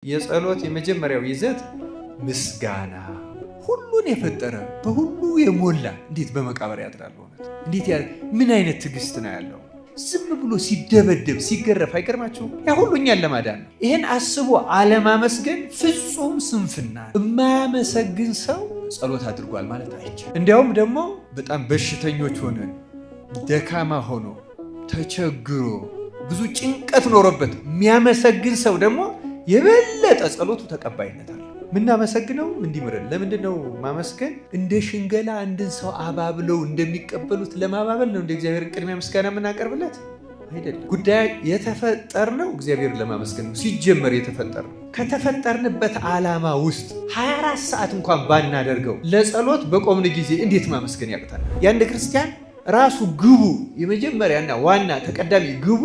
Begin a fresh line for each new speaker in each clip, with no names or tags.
የጸሎት የመጀመሪያው ይዘት ምስጋና። ሁሉን የፈጠረ በሁሉ የሞላ እንዴት በመቃብር ያድራል? እንዴት ምን አይነት ትዕግስት ነው ያለው? ዝም ብሎ ሲደበደብ ሲገረፍ አይገርማችሁም? ያ ሁሉ እኛን ለማዳን ነው። ይሄን አስቦ አለማመስገን ፍጹም ስንፍና። የማያመሰግን ሰው ጸሎት አድርጓል ማለት አይቻልም። እንዲያውም ደግሞ በጣም በሽተኞች ሆነን ደካማ ሆኖ ተቸግሮ ብዙ ጭንቀት ኖሮበት የሚያመሰግን ሰው ደግሞ የበለጠ ጸሎቱ ተቀባይነት አለው። ምናመሰግነው እንዲምረን። ለምንድነው ማመስገን? እንደ ሽንገላ አንድን ሰው አባብለው እንደሚቀበሉት ለማባበል ነው እንደ እግዚአብሔርን ቅድሚያ ምስጋና የምናቀርብለት አይደለም። ጉዳይ የተፈጠርነው እግዚአብሔርን ለማመስገን ነው። ሲጀመር የተፈጠርነው ከተፈጠርንበት ዓላማ ውስጥ 24 ሰዓት እንኳን ባናደርገው ለጸሎት በቆምን ጊዜ እንዴት ማመስገን ያቅታል? የአንድ ክርስቲያን ራሱ ግቡ የመጀመሪያና ዋና ተቀዳሚ ግቡ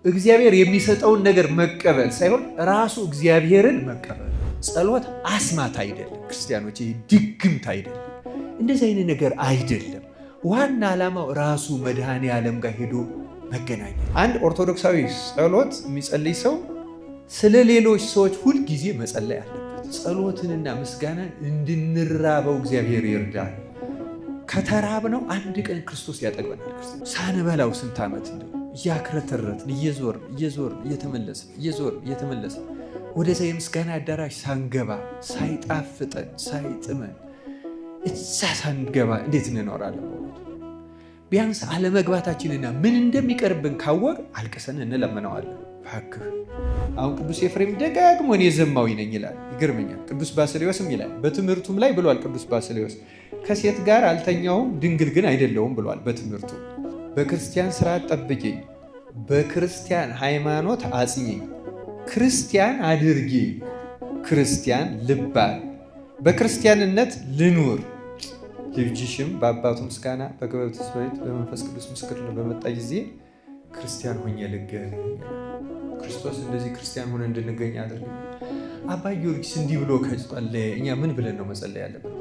እግዚአብሔር የሚሰጠውን ነገር መቀበል ሳይሆን ራሱ እግዚአብሔርን መቀበል። ጸሎት አስማት አይደለም ክርስቲያኖች፣ ድግምት አይደለም፣ እንደዚህ አይነት ነገር አይደለም። ዋና ዓላማው ራሱ መድኃኔ ዓለም ጋር ሄዶ መገናኘት። አንድ ኦርቶዶክሳዊ ጸሎት የሚጸልይ ሰው ስለ ሌሎች ሰዎች ሁል ጊዜ መጸለይ አለበት። ጸሎትንና ምስጋናን እንድንራበው እግዚአብሔር ይርዳል። ከተራብነው አንድ ቀን ክርስቶስ ያጠግበናል። ሳንበላው ስንት ዓመት እንደው እያክረተረትን እየዞርን እየተመለስን ወደዛ የምስጋና አዳራሽ ሳንገባ ሳይጣፍጠን ሳይጥመን እዛ ሳንገባ እንዴት እንኖራለን? ቢያንስ አለመግባታችንና ምን እንደሚቀርብን ካወቅ አልቅሰን እንለምነዋለን። እባክህ አሁን ቅዱስ ኤፍሬም ደጋግሞ እኔ ዘማዊ ነኝ ይላል። ይገርመኛል። ቅዱስ ባስልዮስም ይላል በትምህርቱም ላይ ብሏል። ቅዱስ ባስልዮስ ከሴት ጋር አልተኛውም ድንግል ግን አይደለውም ብሏል በትምህርቱ። በክርስቲያን ስርዓት ጠብቂኝ፣ በክርስቲያን ሃይማኖት አጽኚኝ፣ ክርስቲያን አድርጊ፣ ክርስቲያን ልባል፣ በክርስቲያንነት ልኑር፣ ልጅሽም በአባቱ ምስጋና በክብር ተስፋይት በመንፈስ ቅዱስ ምስክርነት በመጣ ጊዜ ክርስቲያን ሆኜ ልገኝ። ክርስቶስ እንደዚህ ክርስቲያን ሆነ እንድንገኝ አድርግ። አባ ጊዮርጊስ እንዲህ ብሎ ከጸለየ እኛ ምን ብለን ነው መጸለይ ያለብን?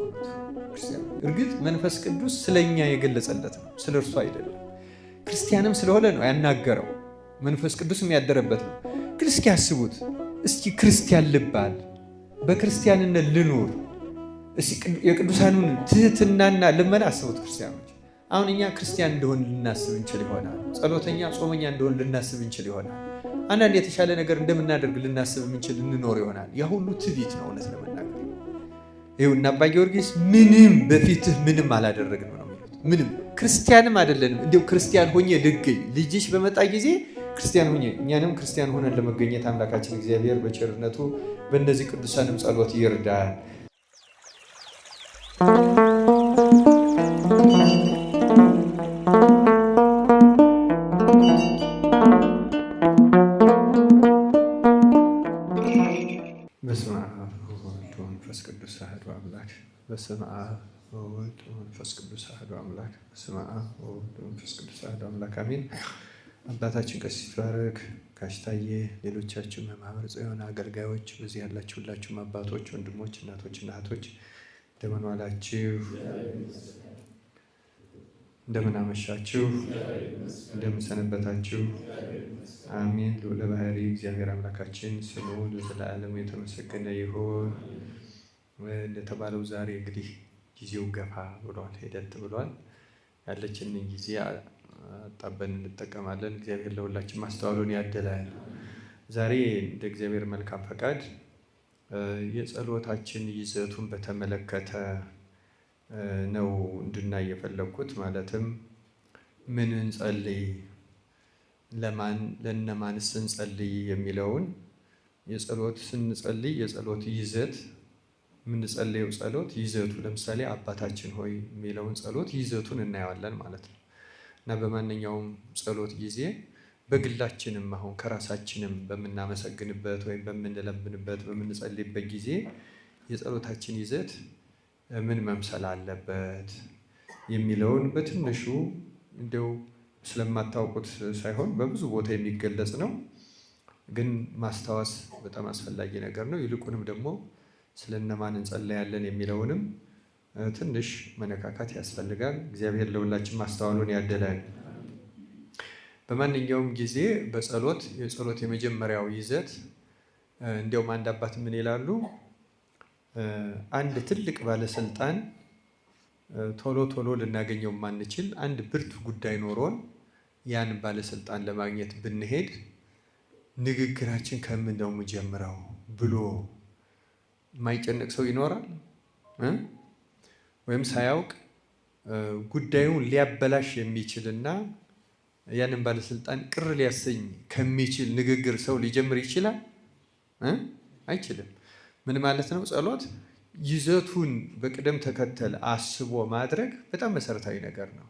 እርግጥ መንፈስ ቅዱስ ስለኛ የገለጸለት ነው፣ ስለ እርሱ አይደለም። ክርስቲያንም ስለሆነ ነው ያናገረው፣ መንፈስ ቅዱስም ያደረበት ነው። ግን እስኪ ያስቡት፣ እስኪ ክርስቲያን ልባል፣ በክርስቲያንነት ልኑር፣ የቅዱሳኑን ትህትናና ልመና አስቡት ክርስቲያኖች። አሁን እኛ ክርስቲያን እንደሆን ልናስብ እንችል ይሆናል። ጸሎተኛ ጾመኛ እንደሆን ልናስብ እንችል ይሆናል። አንዳንድ የተሻለ ነገር እንደምናደርግ ልናስብ እንችል እንኖር ይሆናል። ያ ሁሉ ትዕቢት ነው እውነት ለመናገር። ይኸውና አባ ጊዮርጊስ ምንም በፊትህ ምንም አላደረግንም ነው የሚሉት። ምንም ክርስቲያንም አይደለንም። እንዲሁ ክርስቲያን ሆኜ ልገኝ ልጅሽ በመጣ ጊዜ ክርስቲያን ሆኜ እኛንም ክርስቲያን ሆነን ለመገኘት አምላካችን እግዚአብሔር በቸርነቱ በእነዚህ ቅዱሳንም ጸሎት ይርዳል። በስመ አብ ወወልድ ወመንፈስ ቅዱስ አሐዱ አምላክ። በስመ አብ ወወልድ ወመንፈስ ቅዱስ አሐዱ አምላክ። በስመ አብ ወወልድ ወመንፈስ ቅዱስ አሐዱ አምላክ አሜን። አባታችን ቀሲስ ይትባረክ፣ ጋሽ ታዬ፣ ሌሎቻችሁ መምህር ጽዮን አገልጋዮች፣ በዚህ ያላችሁ ሁላችሁም አባቶች፣ ወንድሞች፣ እናቶች እና እህቶች እንደምን ዋላችሁ? እንደምን አመሻችሁ? እንደምን ሰነበታችሁ? አሜን። ልዑለ ባሕርይ እግዚአብሔር አምላካችን ስሙ ለዘላለሙ የተመሰገነ ይሁን። እንደተባለው ዛሬ እንግዲህ ጊዜው ገፋ ብሏል፣ ሄደት ብሏል። ያለችንን ጊዜ አጣበን እንጠቀማለን። እግዚአብሔር ለሁላችን ማስተዋሉን ያደላል። ዛሬ እንደ እግዚአብሔር መልካም ፈቃድ የጸሎታችን ይዘቱን በተመለከተ ነው እንድናይ የፈለኩት። ማለትም ምን እንጸልይ፣ ለነማንስ እንጸልይ የሚለውን የጸሎት ስንጸልይ የጸሎት ይዘት የምንጸልየው ጸሎት ይዘቱ፣ ለምሳሌ አባታችን ሆይ የሚለውን ጸሎት ይዘቱን እናየዋለን ማለት ነው። እና በማንኛውም ጸሎት ጊዜ በግላችንም አሁን ከራሳችንም በምናመሰግንበት ወይም በምንለምንበት በምንጸልይበት ጊዜ የጸሎታችን ይዘት ምን መምሰል አለበት የሚለውን በትንሹ እንደው ስለማታውቁት ሳይሆን በብዙ ቦታ የሚገለጽ ነው፣ ግን ማስታወስ በጣም አስፈላጊ ነገር ነው። ይልቁንም ደግሞ ስለነማን እንጸልያለን የሚለውንም ትንሽ መነካካት ያስፈልጋል። እግዚአብሔር ለሁላችን ማስተዋሉን ያደላል። በማንኛውም ጊዜ በጸሎት የጸሎት የመጀመሪያው ይዘት እንዲያውም አንድ አባት ምን ይላሉ? አንድ ትልቅ ባለስልጣን ቶሎ ቶሎ ልናገኘው ማንችል አንድ ብርቱ ጉዳይ ኖሮን ያን ባለስልጣን ለማግኘት ብንሄድ ንግግራችን ከምን ነው የምጀምረው ብሎ የማይጨነቅ ሰው ይኖራል? ወይም ሳያውቅ ጉዳዩን ሊያበላሽ የሚችልና ያንን ባለስልጣን ቅር ሊያሰኝ ከሚችል ንግግር ሰው ሊጀምር ይችላል? አይችልም። ምን ማለት ነው? ጸሎት ይዘቱን በቅደም ተከተል አስቦ ማድረግ በጣም መሰረታዊ ነገር ነው።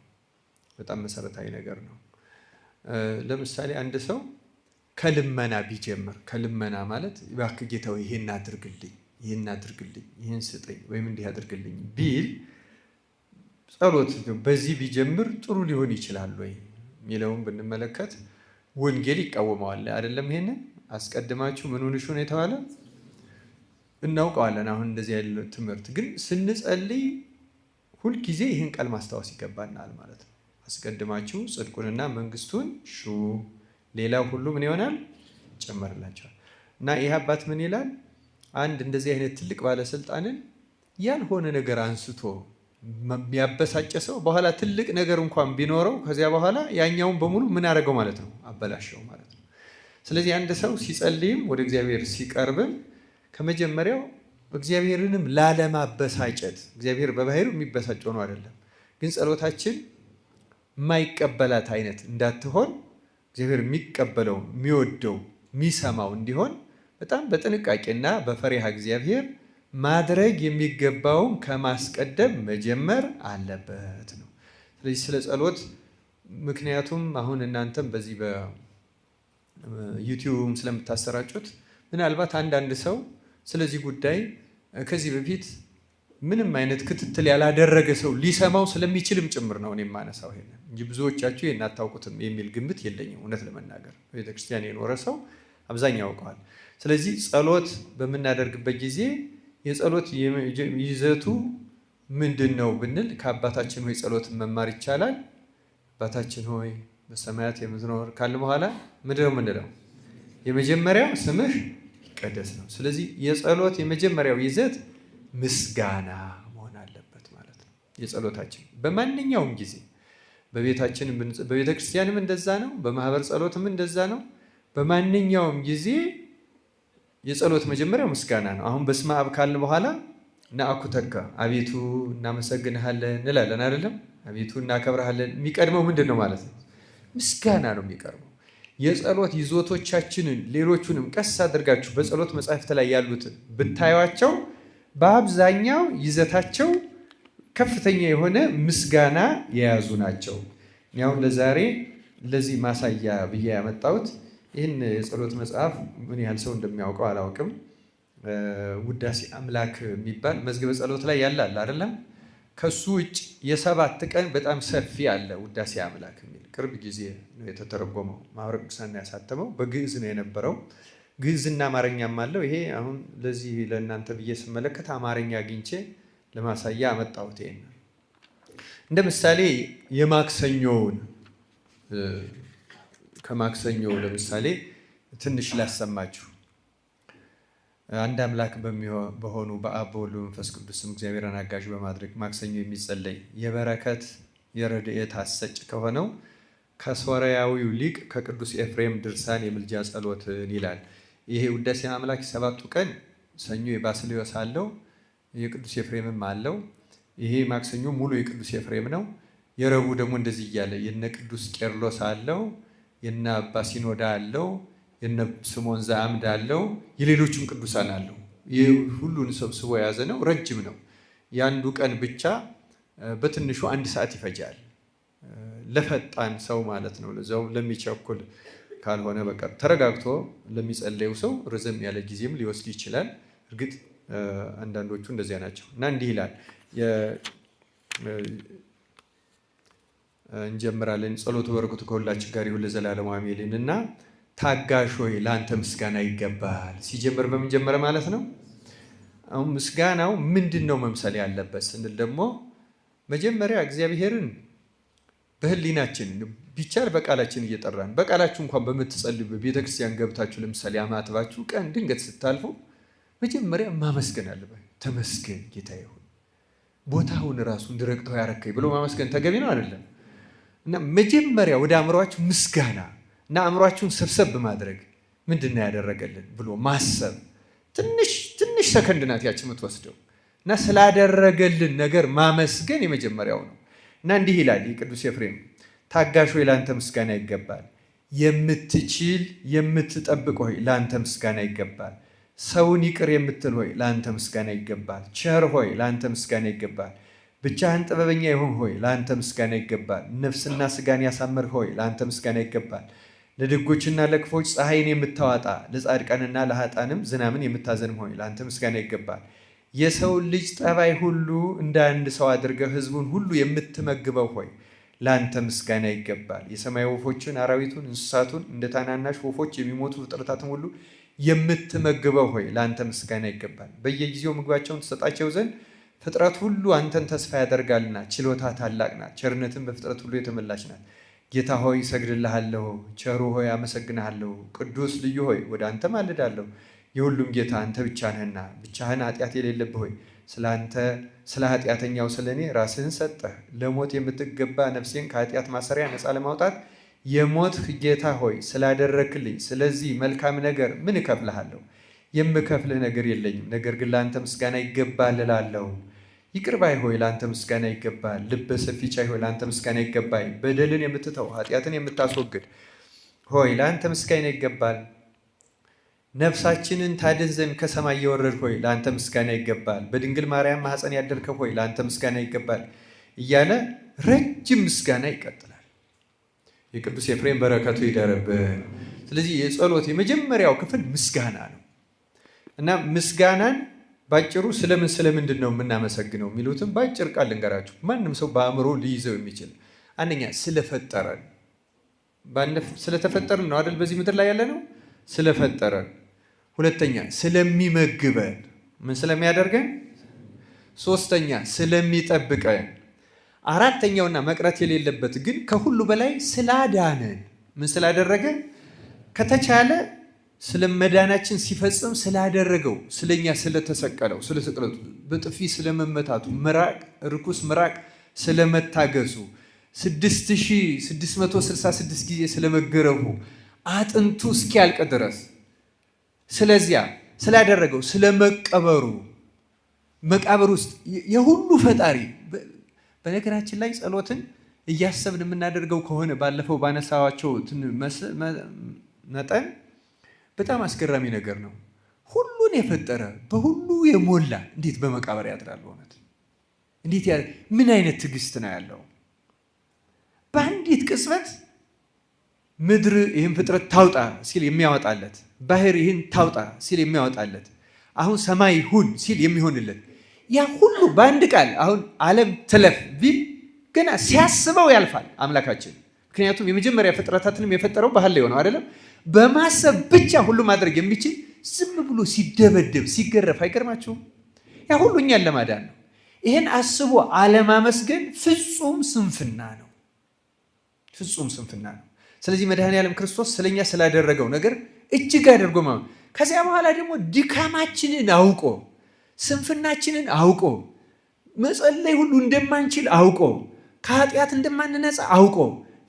በጣም መሰረታዊ ነገር ነው። ለምሳሌ አንድ ሰው ከልመና ቢጀምር፣ ከልመና ማለት እባክህ ጌታው ይሄን አድርግልኝ፣ ይሄን አድርግልኝ፣ ይሄን ስጠኝ ወይም እንዲህ አድርግልኝ ቢል ጸሎት በዚህ ቢጀምር ጥሩ ሊሆን ይችላል ወይ የሚለውን ብንመለከት ወንጌል ይቃወመዋል አይደለም? ይሄንን አስቀድማችሁ ምን ሆንሽ ነው የተባለ እናውቀዋለን። አሁን እንደዚህ ያለ ትምህርት ግን ስንጸልይ ሁልጊዜ ይህን ቃል ማስታወስ ይገባናል ማለት ነው። አስቀድማችሁ ጽድቁንና መንግስቱን ሹ፣ ሌላው ሁሉ ምን ይሆናል? ጨመርላቸዋል። እና ይህ አባት ምን ይላል? አንድ እንደዚህ አይነት ትልቅ ባለስልጣንን ያልሆነ ነገር አንስቶ የሚያበሳጨ ሰው በኋላ ትልቅ ነገር እንኳን ቢኖረው ከዚያ በኋላ ያኛውን በሙሉ ምን አደረገው ማለት ነው? አበላሸው ማለት ነው። ስለዚህ አንድ ሰው ሲጸልይም ወደ እግዚአብሔር ሲቀርብም ከመጀመሪያው እግዚአብሔርንም ላለማበሳጨት፣ እግዚአብሔር በባህሪው የሚበሳጭ ሆኖ አይደለም፣ ግን ጸሎታችን የማይቀበላት አይነት እንዳትሆን እግዚአብሔር የሚቀበለው የሚወደው የሚሰማው እንዲሆን በጣም በጥንቃቄና በፈሪሃ እግዚአብሔር ማድረግ የሚገባውን ከማስቀደም መጀመር አለበት ነው። ስለዚህ ስለ ጸሎት ምክንያቱም አሁን እናንተም በዚህ በዩቲዩብም ስለምታሰራጩት ምናልባት አንዳንድ ሰው ስለዚህ ጉዳይ ከዚህ በፊት ምንም አይነት ክትትል ያላደረገ ሰው ሊሰማው ስለሚችልም ጭምር ነው እኔ የማነሳው ይሄንን እንጂ ብዙዎቻችሁ ይሄን አታውቁትም የሚል ግምት የለኝም። እውነት ለመናገር በቤተክርስቲያን የኖረ ሰው አብዛኛው ያውቀዋል። ስለዚህ ጸሎት በምናደርግበት ጊዜ የጸሎት ይዘቱ ምንድን ነው ብንል ከአባታችን ሆይ ጸሎትን መማር ይቻላል። አባታችን ሆይ በሰማያት የምትኖር ካለ በኋላ ምንድን ነው የምንለው? የመጀመሪያው ስምህ ይቀደስ ነው። ስለዚህ የጸሎት የመጀመሪያው ይዘት ምስጋና መሆን አለበት ማለት ነው። የጸሎታችን በማንኛውም ጊዜ በቤታችንም በቤተ ክርስቲያንም እንደዛ ነው፣ በማህበር ጸሎትም እንደዛ ነው። በማንኛውም ጊዜ የጸሎት መጀመሪያው ምስጋና ነው። አሁን በስመ አብ ካልን በኋላ ነአኩተከ አቤቱ እናመሰግንሃለን እንላለን አይደለም? አቤቱ እናከብርሃለን። የሚቀድመው ምንድን ነው ማለት ነው? ምስጋና ነው የሚቀርበው። የጸሎት ይዞቶቻችንን ሌሎቹንም ቀስ አድርጋችሁ በጸሎት መጻሕፍት ላይ ያሉትን ብታዩቸው በአብዛኛው ይዘታቸው ከፍተኛ የሆነ ምስጋና የያዙ ናቸው። ያው ለዛሬ ለዚህ ማሳያ ብዬ ያመጣሁት ይህን የጸሎት መጽሐፍ ምን ያህል ሰው እንደሚያውቀው አላውቅም። ውዳሴ አምላክ የሚባል መዝገበ ጸሎት ላይ ያለ አለ አይደለም? ከሱ ውጭ የ7 ቀን በጣም ሰፊ አለ ውዳሴ አምላክ የሚል ቅርብ ጊዜ ነው የተተረጎመው። ማኅበረ ቅዱሳን ያሳተመው በግዕዝ ነው የነበረው። ግዕዝና አማርኛም አለው። ይሄ አሁን ለዚህ ለእናንተ ብዬ ስመለከት አማርኛ አግኝቼ ለማሳያ አመጣሁት። ይሄን እንደ ምሳሌ የማክሰኞውን ከማክሰኞ ለምሳሌ ትንሽ ላሰማችሁ። አንድ አምላክ በሆኑ በአብ በወልድ በመንፈስ ቅዱስም እግዚአብሔርን አጋዥ በማድረግ ማክሰኞ የሚጸለይ የበረከት የረድኤት አሰጭ ከሆነው ከሶርያዊው ሊቅ ከቅዱስ ኤፍሬም ድርሳን የምልጃ ጸሎትን ይላል። ይሄ ውዳሴ አምላክ 7ቱ ቀን ሰኞ የባስልዮስ አለው፣ የቅዱስ ኤፍሬምም አለው። ይሄ ማክሰኞ ሙሉ የቅዱስ ኤፍሬም ነው። የረቡዕ ደግሞ እንደዚህ እያለ የነ ቅዱስ ቄርሎስ አለው፣ የነ አባ ሲኖዳ አለው፣ የነ ስምዖን ዘአምድ አለው፣ የሌሎችም ቅዱሳን አለው። ይህ ሁሉን ሰብስቦ የያዘ ነው። ረጅም ነው። የአንዱ ቀን ብቻ በትንሹ 1 ሰዓት ይፈጃል። ለፈጣን ሰው ማለት ነው። ለዛው ለሚቸኩል ካልሆነ በቀር ተረጋግቶ ለሚጸለየው ሰው ረዘም ያለ ጊዜም ሊወስድ ይችላል። እርግጥ አንዳንዶቹ እንደዚያ ናቸው እና እንዲህ ይላል። እንጀምራለን። ጸሎቱ በረከቱ ከሁላችን ጋር ይሁን ለዘላለሙ አሜን። እና ታጋሽ ሆይ ለአንተ ምስጋና ይገባል። ሲጀምር በምን ጀመረ ማለት ነው? አሁን ምስጋናው ምንድን ነው መምሰል ያለበት ስንል ደግሞ መጀመሪያ እግዚአብሔርን በህሊናችን ቢቻል በቃላችን እየጠራን በቃላችሁ እንኳን በምትጸልዩ ቤተክርስቲያን ገብታችሁ ለምሳሌ አማትባችሁ ቀን ድንገት ስታልፉ መጀመሪያ ማመስገን አለበት። ተመስገን ጌታዬ ሆይ ቦታውን ራሱ እንድረግጠው ያረከኝ ብሎ ማመስገን ተገቢ ነው አይደለም? እና መጀመሪያ ወደ አእምሯችሁ ምስጋና እና አእምሯችሁን ሰብሰብ ማድረግ ምንድነው ያደረገልን ብሎ ማሰብ ትንሽ ሰከንድ ናት ያቺ የምትወስደው እና ስላደረገልን ነገር ማመስገን የመጀመሪያው ነው። እና እንዲህ ይላል ቅዱስ ኤፍሬም ታጋሽ ሆይ ላንተ ምስጋና ይገባል፣ የምትችል የምትጠብቅ ሆይ ላንተ ምስጋና ይገባል፣ ሰውን ይቅር የምትል ሆይ ላንተ ምስጋና ይገባል፣ ቸር ሆይ ላንተ ምስጋና ይገባል፣ ብቻህን ጥበበኛ ይሆን ሆይ ላንተ ምስጋና ይገባል፣ ነፍስና ስጋን ያሳመር ሆይ ላንተ ምስጋና ይገባል፣ ለደጎችና ለክፎች ፀሐይን የምታዋጣ ለጻድቃንና ለኃጥአንም ዝናምን የምታዘንም ሆይ ላንተ ምስጋና ይገባል፣ የሰውን ልጅ ጠባይ ሁሉ እንደ አንድ ሰው አድርገህ ሕዝቡን ሁሉ የምትመግበው ሆይ ላንተ ምስጋና ይገባል፣ የሰማይ ወፎችን አራዊቱን እንስሳቱን እንደ ታናናሽ ወፎች የሚሞቱ ፍጥረታትን ሁሉ የምትመግበው ሆይ ላንተ ምስጋና ይገባል፣ በየጊዜው ምግባቸውን ትሰጣቸው ዘንድ ፍጥረት ሁሉ አንተን ተስፋ ያደርጋልና ችሎታ ታላቅ ናት፣ ቸርነትን በፍጥረት ሁሉ የተመላች ናት። ጌታ ሆይ ሰግድልሃለሁ፣ ቸሩ ሆይ አመሰግንሃለሁ፣ ቅዱስ ልዩ ሆይ ወደ አንተ ማልዳለሁ። የሁሉም ጌታ አንተ ብቻ ነህና ብቻህን ኃጢአት የሌለብህ ሆይ ስለ ኃጢአተኛው ስለ እኔ ራስህን ሰጠህ። ለሞት የምትገባ ነፍሴን ከኃጢአት ማሰሪያ ነፃ ለማውጣት የሞትህ ጌታ ሆይ ስላደረክልኝ ስለዚህ መልካም ነገር ምን እከፍልሃለሁ? የምከፍልህ ነገር የለኝም፣ ነገር ግን ለአንተ ምስጋና ይገባል እላለሁ። ይቅር ባይ ሆይ ለአንተ ምስጋና ይገባል፣ ልበ ሰፊ ቻይ ሆይ ለአንተ ምስጋና ይገባል፣ በደልን የምትተው ኃጢአትን የምታስወግድ ሆይ ለአንተ ምስጋና ይገባል፣ ነፍሳችንን ታድን ዘንድ ከሰማይ የወረድ ሆይ ለአንተ ምስጋና ይገባል፣ በድንግል ማርያም ማኅፀን ያደርከው ሆይ ለአንተ ምስጋና ይገባል እያለ ረጅም ምስጋና ይቀጥላል። የቅዱስ ኤፍሬም በረከቱ ይደርብን። ስለዚህ የጸሎት የመጀመሪያው ክፍል ምስጋና ነው እና ምስጋናን ባጭሩ ስለምንድን ነው የምናመሰግነው የሚሉትም ባጭር ቃል ልንገራችሁ። ማንም ሰው በአእምሮ ሊይዘው የሚችል አንደኛ ስለፈጠረን ስለተፈጠረን ነው አይደል? በዚህ ምድር ላይ ያለ ነው ስለፈጠረን። ሁለተኛ ስለሚመግበን ምን ስለሚያደርገን፣ ሶስተኛ ስለሚጠብቀን፣ አራተኛውና መቅረት የሌለበት ግን ከሁሉ በላይ ስላዳነን ምን ስላደረገ ከተቻለ ስለመዳናችን ሲፈጽም ስላደረገው ስለኛ ስለተሰቀለው ስለ ስቅለቱ በጥፊ ስለመመታቱ ርኩስ ምራቅ ስለመታገሱ 6666 ጊዜ ስለመገረፉ አጥንቱ እስኪያልቅ ድረስ ስለዚያ ስላደረገው ስለመቀበሩ መቃብር ውስጥ የሁሉ ፈጣሪ። በነገራችን ላይ ጸሎትን እያሰብን የምናደርገው ከሆነ ባለፈው ባነሳዋቸው መጠን በጣም አስገራሚ ነገር ነው። ሁሉን የፈጠረ በሁሉ የሞላ እንዴት በመቃብር ያድራል? እውነት እንዴት ምን አይነት ትዕግስት ነው ያለው? በአንዲት ቅጽበት ምድር ይህን ፍጥረት ታውጣ ሲል የሚያወጣለት፣ ባህር ይህን ታውጣ ሲል የሚያወጣለት፣ አሁን ሰማይ ሁን ሲል የሚሆንለት ያ ሁሉ በአንድ ቃል አሁን ዓለም ትለፍ ቢል ገና ሲያስበው ያልፋል አምላካችን። ምክንያቱም የመጀመሪያ ፍጥረታትንም የፈጠረው ባህል ላይ ሆነው አይደለም። በማሰብ ብቻ ሁሉ ማድረግ የሚችል ዝም ብሎ ሲደበደብ ሲገረፍ አይገርማችሁም? ያ ሁሉ እኛን ለማዳን ነው። ይህን አስቦ አለማመስገን ፍጹም ስንፍና ነው፣ ፍጹም ስንፍና ነው። ስለዚህ መድኃኔዓለም ክርስቶስ ስለኛ ስላደረገው ነገር እጅግ አድርጎ ማለት ከዚያ በኋላ ደግሞ ድካማችንን አውቆ ስንፍናችንን አውቆ መጸለይ ሁሉ እንደማንችል አውቆ ከኃጢአት እንደማንነጻ አውቆ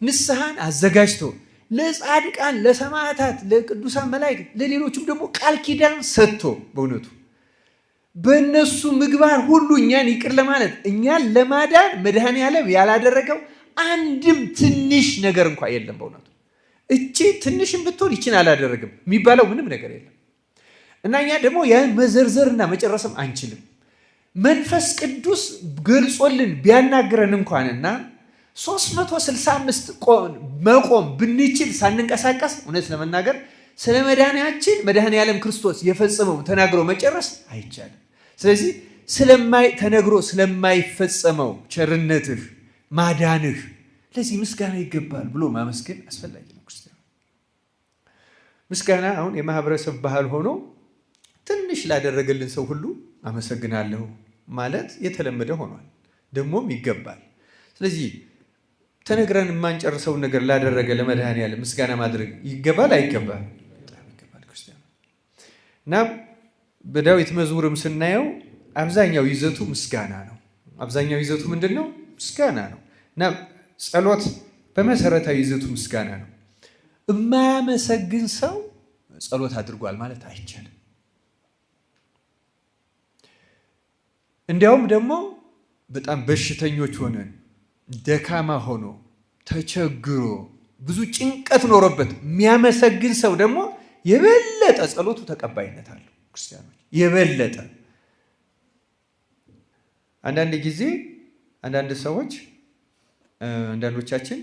ንስሐን አዘጋጅቶ ለጻድቃን ለሰማዕታት ለቅዱሳን መላእክት ለሌሎችም ደግሞ ቃል ኪዳን ሰጥቶ በእውነቱ በእነሱ ምግባር ሁሉ እኛን ይቅር ለማለት እኛን ለማዳን መድኃኔዓለም ያላደረገው አንድም ትንሽ ነገር እንኳ የለም። በእውነቱ እቺ ትንሽም ብትሆን ይችን አላደረግም የሚባለው ምንም ነገር የለም እና እኛ ደግሞ ያን መዘርዘርና መጨረስም አንችልም። መንፈስ ቅዱስ ገልጾልን ቢያናግረን እንኳንና 365 መቆም ብንችል ሳንንቀሳቀስ እውነት ለመናገር ስለ መድኃኒያችን መድኃኔዓለም ክርስቶስ የፈጸመው ተናግሮ መጨረስ አይቻልም። ስለዚህ ተነግሮ ስለማይፈጸመው ቸርነትህ ማዳንህ ለዚህ ምስጋና ይገባል ብሎ ማመስገን አስፈላጊ ነው። ክርስቲያን ምስጋና አሁን የማህበረሰብ ባህል ሆኖ ትንሽ ላደረገልን ሰው ሁሉ አመሰግናለሁ ማለት የተለመደ ሆኗል፣ ደግሞም ይገባል። ስለዚህ ተነግረን የማንጨርሰውን ነገር ላደረገ ለመድኃኔዓለም ምስጋና ማድረግ ይገባል አይገባል? በጣም ይገባል ክርስቲያኖች። እና በዳዊት መዝሙርም ስናየው አብዛኛው ይዘቱ ምስጋና ነው። አብዛኛው ይዘቱ ምንድን ነው? ምስጋና ነው። እና ጸሎት በመሰረታዊ ይዘቱ ምስጋና ነው። የማያመሰግን ሰው ጸሎት አድርጓል ማለት አይቻልም። እንዲያውም ደግሞ በጣም በሽተኞች ሆነን ደካማ ሆኖ ተቸግሮ ብዙ ጭንቀት ኖሮበት የሚያመሰግን ሰው ደግሞ የበለጠ ጸሎቱ ተቀባይነት አለው። ክርስቲያኖች የበለጠ አንዳንድ ጊዜ አንዳንድ ሰዎች አንዳንዶቻችን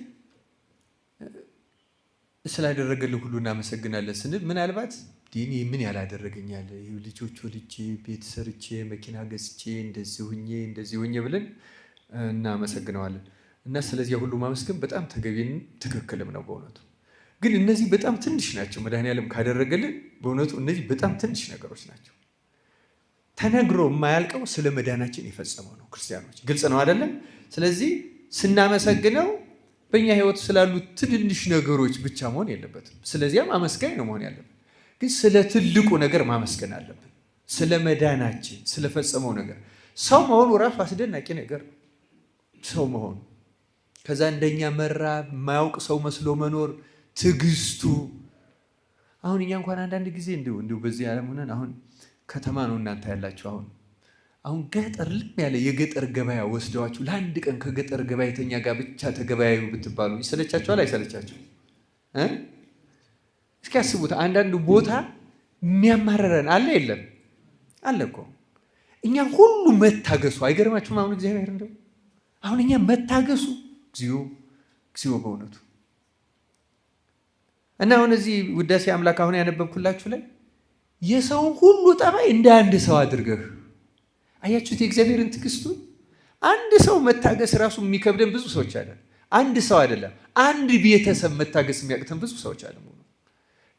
ስላደረገልህ ሁሉ እናመሰግናለን ስንል ምናልባት ዲኒ ምን ያላደረገኛል ልጆች ወልጄ ቤት ሰርቼ መኪና ገዝቼ እንደዚህ ሁኜ ብለን እናመሰግነዋለን። እና ስለዚህ ሁሉ ማመስገን በጣም ተገቢን ትክክልም ነው በእውነቱ። ግን እነዚህ በጣም ትንሽ ናቸው። መድኃኔዓለም ካደረገልን በእውነቱ እነዚህ በጣም ትንሽ ነገሮች ናቸው። ተነግሮ የማያልቀው ስለ መዳናችን የፈጸመው ነው። ክርስቲያኖች ግልጽ ነው አይደለም? ስለዚህ ስናመሰግነው በእኛ ህይወት ስላሉ ትንንሽ ነገሮች ብቻ መሆን የለበትም። ስለዚያም አመስጋኝ ነው መሆን ያለብን። ግን ስለ ትልቁ ነገር ማመስገን አለብን። ስለ መዳናችን ስለፈጸመው ነገር። ሰው መሆኑ ራሱ አስደናቂ ነገር ነው። ሰው መሆኑ ከዛ እንደኛ መራብ የማያውቅ ሰው መስሎ መኖር ትዕግስቱ። አሁን እኛ እንኳን አንዳንድ ጊዜ እንዲሁ በዚህ ዓለም ሆነን አሁን ከተማ ነው እናንተ ያላችሁ። አሁን ገጠር ልም ያለ የገጠር ገበያ ወስደዋችሁ ለአንድ ቀን ከገጠር ገበያተኛ ጋር ብቻ ተገበያዩ ብትባሉ ይሰለቻችኋል አይሰለቻችሁ? እስኪ አስቡት። አንዳንድ ቦታ የሚያማረረን አለ የለም? አለ እኮ። እኛ ሁሉ መታገሱ አይገርማችሁም? አሁን እግዚአብሔር እንደው አሁን እኛ መታገሱ እግዚኦ በእውነቱ። እና አሁን እዚህ ውዳሴ አምላክ አሁን ያነበብኩላችሁ ላይ የሰውን ሁሉ ጠባይ እንደ አንድ ሰው አድርገህ አያችሁት የእግዚአብሔርን ትዕግስቱን። አንድ ሰው መታገስ ራሱ የሚከብደን ብዙ ሰዎች አለን። አንድ ሰው አይደለም አንድ ቤተሰብ መታገስ የሚያቅተን ብዙ ሰዎች አለን።